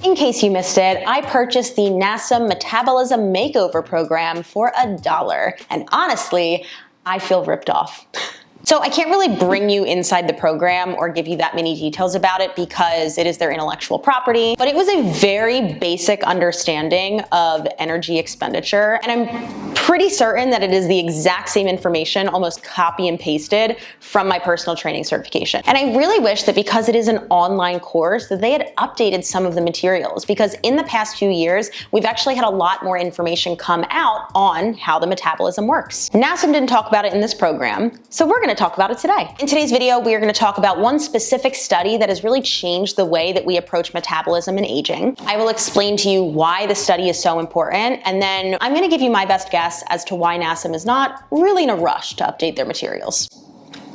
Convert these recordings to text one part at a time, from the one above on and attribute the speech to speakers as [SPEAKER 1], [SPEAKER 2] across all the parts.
[SPEAKER 1] In case you missed it, I purchased the NASM Metabolism Makeover program for $1. And honestly, I feel ripped off. So I can't really bring you inside the program or give you that many details about it because it is their intellectual property, but it was a very basic understanding of energy expenditure. And I'm pretty certain that it is the exact same information, almost copy and pasted from my personal training certification. And I really wish that because it is an online course that they had updated some of the materials, because in the past few years, we've actually had a lot more information come out on how the metabolism works. NASM didn't talk about it in this program, so we're going to talk about it today. In today's video, we are going to talk about one specific study that has really changed the way that we approach metabolism and aging. I will explain to you why the study is so important, and then I'm going to give you my best guess as to why NASM is not really in a rush to update their materials.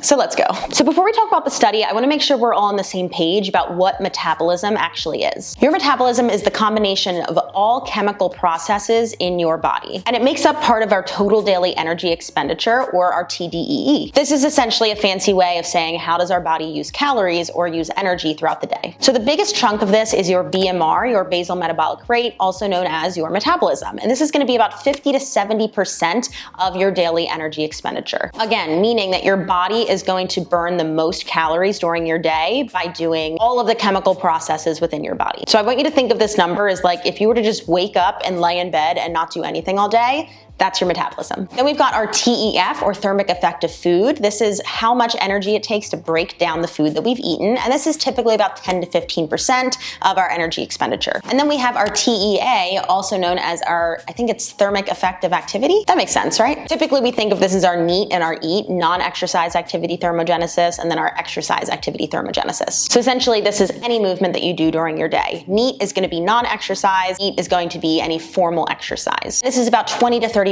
[SPEAKER 1] So let's go. So before we talk about the study, I want to make sure we're all on the same page about what metabolism actually is. Your metabolism is the combination of all chemical processes in your body, and it makes up part of our total daily energy expenditure, or our TDEE. This is essentially a fancy way of saying how does our body use calories or use energy throughout the day. So the biggest chunk of this is your BMR, your basal metabolic rate, also known as your metabolism. And this is going to be about 50 to 70% of your daily energy expenditure. Again, meaning that your body is going to burn the most calories during your day by doing all of the chemical processes within your body. So I want you to think of this number as like if you were to just wake up and lay in bed and not do anything all day, that's your metabolism. Then we've got our TEF, or thermic effect of food. This is how much energy it takes to break down the food that we've eaten. And this is typically about 10 to 15% of our energy expenditure. And then we have our TEA, also known as our, I think it's thermic effect of activity. That makes sense, right? Typically we think of this as our NEAT and our EAT, non-exercise activity thermogenesis, and then our exercise activity thermogenesis. So essentially this is any movement that you do during your day. NEAT is going to be non-exercise, EAT is going to be any formal exercise. This is about 20 to 30%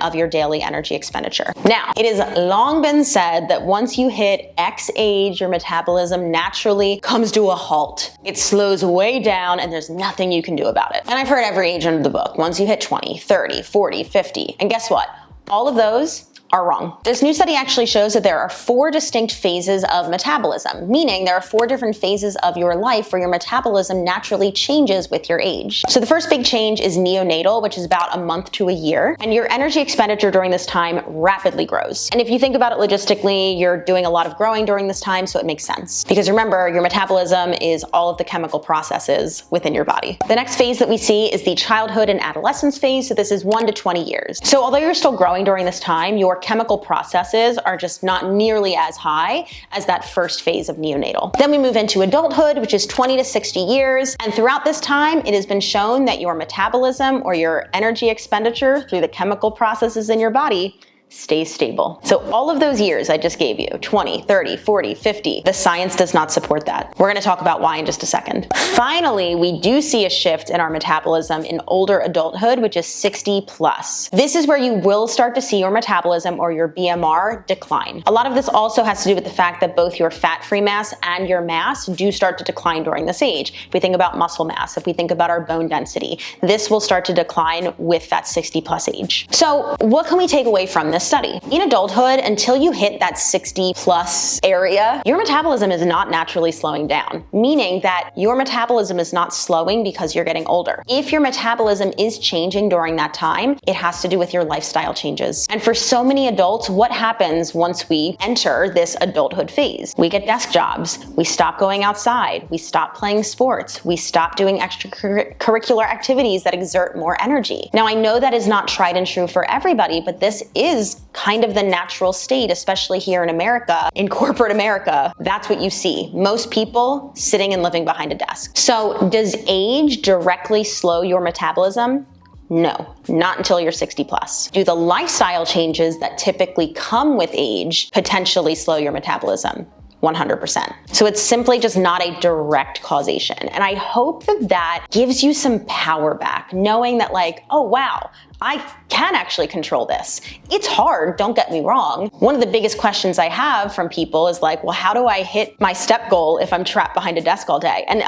[SPEAKER 1] of your daily energy expenditure. Now, it has long been said that once you hit X age, your metabolism naturally comes to a halt. It slows way down and there's nothing you can do about it. And I've heard every age under the book. Once you hit 20, 30, 40, 50, and guess what? All of those are wrong. This new study actually shows that there are 4 distinct phases of metabolism, meaning there are 4 different phases of your life where your metabolism naturally changes with your age. So the first big change is neonatal, which is about a month to a year, and your energy expenditure during this time rapidly grows. And if you think about it logistically, you're doing a lot of growing during this time, so it makes sense. Because remember, your metabolism is all of the chemical processes within your body. The next phase that we see is the childhood and adolescence phase, so this is 1 to 20 years. So although you're still growing during this time, your chemical processes are just not nearly as high as that first phase of neonatal. Then we move into adulthood, which is 20 to 60 years. And throughout this time, it has been shown that your metabolism, or your energy expenditure through the chemical processes in your body, stays stable. So all of those years I just gave you, 20, 30, 40, 50, the science does not support that. We're going to talk about why in just a second. Finally, we do see a shift in our metabolism in older adulthood, which is 60 plus. This is where you will start to see your metabolism, or your BMR, decline. A lot of this also has to do with the fact that both your fat-free mass and your mass do start to decline during this age. If we think about muscle mass, if we think about our bone density, this will start to decline with that 60 plus age. So what can we take away from this study? In adulthood, until you hit that 60 plus area, your metabolism is not naturally slowing down, meaning that your metabolism is not slowing because you're getting older. If your metabolism is changing during that time, it has to do with your lifestyle changes. And for so many adults, what happens once we enter this adulthood phase? We get desk jobs, we stop going outside, we stop playing sports, we stop doing extracurricular activities that exert more energy. Now, I know that is not tried and true for everybody, but this is kind of the natural state, especially here in America, in corporate America. That's what you see. Most people sitting and living behind a desk. So does age directly slow your metabolism? No, not until you're 60 plus. Do the lifestyle changes that typically come with age potentially slow your metabolism? 100%. So it's simply just not a direct causation. And I hope that that gives you some power back, knowing that like, oh wow, I can actually control this. It's hard, don't get me wrong. One of the biggest questions I have from people is like, well, how do I hit my step goal if I'm trapped behind a desk all day? And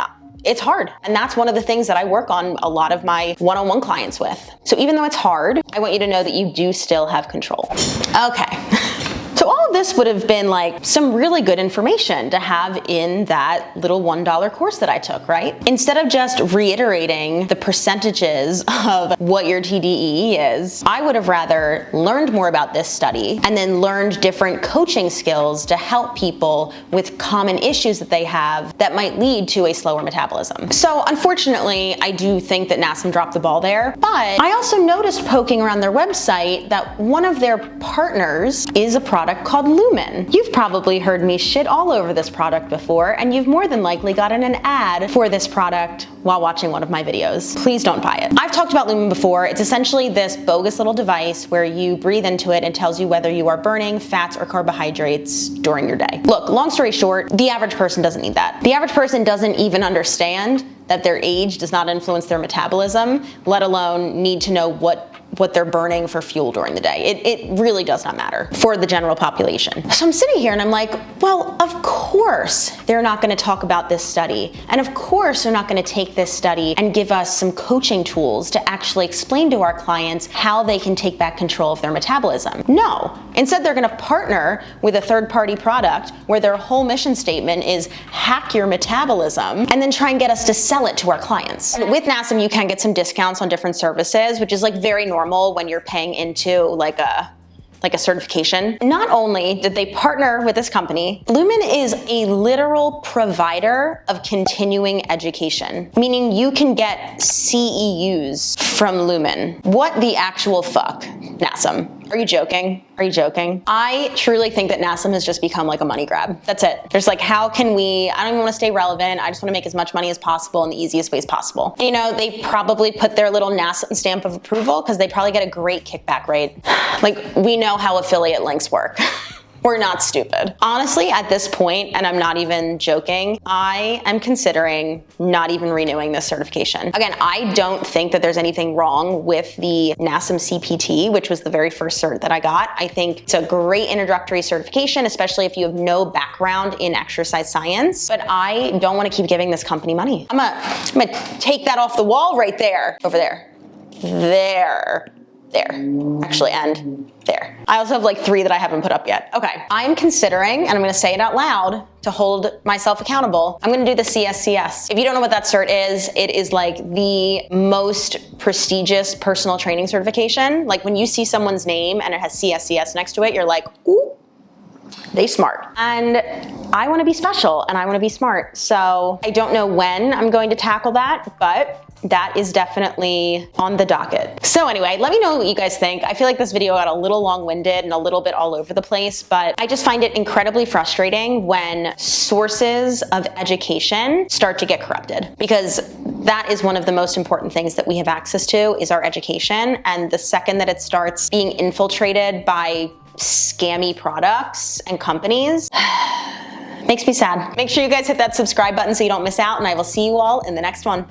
[SPEAKER 1] it's hard. And that's one of the things that I work on a lot of my one-on-one clients with. So even though it's hard, I want you to know that you do still have control. Okay. So all of this would have been like some really good information to have in that little $1 course that I took, right? Instead of just reiterating the percentages of what your TDEE is, I would have rather learned more about this study and then learned different coaching skills to help people with common issues that they have that might lead to a slower metabolism. So unfortunately, I do think that NASM dropped the ball there, but I also noticed poking around their website that one of their partners is a product called Lumen. You've probably heard me shit all over this product before, and you've more than likely gotten an ad for this product while watching one of my videos. Please don't buy it. I've talked about Lumen before. It's essentially this bogus little device where you breathe into it and tells you whether you are burning fats or carbohydrates during your day. Look, long story short, the average person doesn't need that. The average person doesn't even understand that their age does not influence their metabolism, let alone need to know what they're burning for fuel during the day. It really does not matter for the general population. So I'm sitting here and I'm like, well, of course they're not gonna talk about this study. And of course they're not gonna take this study and give us some coaching tools to actually explain to our clients how they can take back control of their metabolism. No, instead they're gonna partner with a third-party product where their whole mission statement is hack your metabolism and then try and get us to sell it to our clients. And with NASM, you can get some discounts on different services, which is like very normal when you're paying into like a certification. Not only did they partner with this company, Lumen is a literal provider of continuing education, meaning you can get CEUs from Lumen. What the actual fuck, NASM? Are you joking? Are you joking? I truly think that NASM has just become like a money grab. That's it. There's like, how can we, I don't even want to stay relevant. I just want to make as much money as possible in the easiest ways possible. You know, they probably put their little NASM stamp of approval because they probably get a great kickback rate. Like, we know how affiliate links work. We're not stupid. Honestly, at this point, and I'm not even joking, I am considering not even renewing this certification. Again, I don't think that there's anything wrong with the NASM CPT, which was the very first cert that I got. I think it's a great introductory certification, especially if you have no background in exercise science, but I don't want to keep giving this company money. I'm gonna take that off the wall right there, over there, there, actually, and there. I also have like 3 that I haven't put up yet. Okay, I'm considering, and I'm gonna say it out loud to hold myself accountable, I'm gonna do the CSCS. If you don't know what that cert is, it is like the most prestigious personal training certification. Like when you see someone's name and it has CSCS next to it, you're like, ooh, they smart. And I wanna be special and I wanna be smart. So I don't know when I'm going to tackle that, but that is definitely on the docket. So anyway, let me know what you guys think. I feel like this video got a little long-winded and a little bit all over the place, but I just find it incredibly frustrating when sources of education start to get corrupted, because that is one of the most important things that we have access to is our education. And the second that it starts being infiltrated by scammy products and companies, makes me sad. Make sure you guys hit that subscribe button so you don't miss out, and I will see you all in the next one.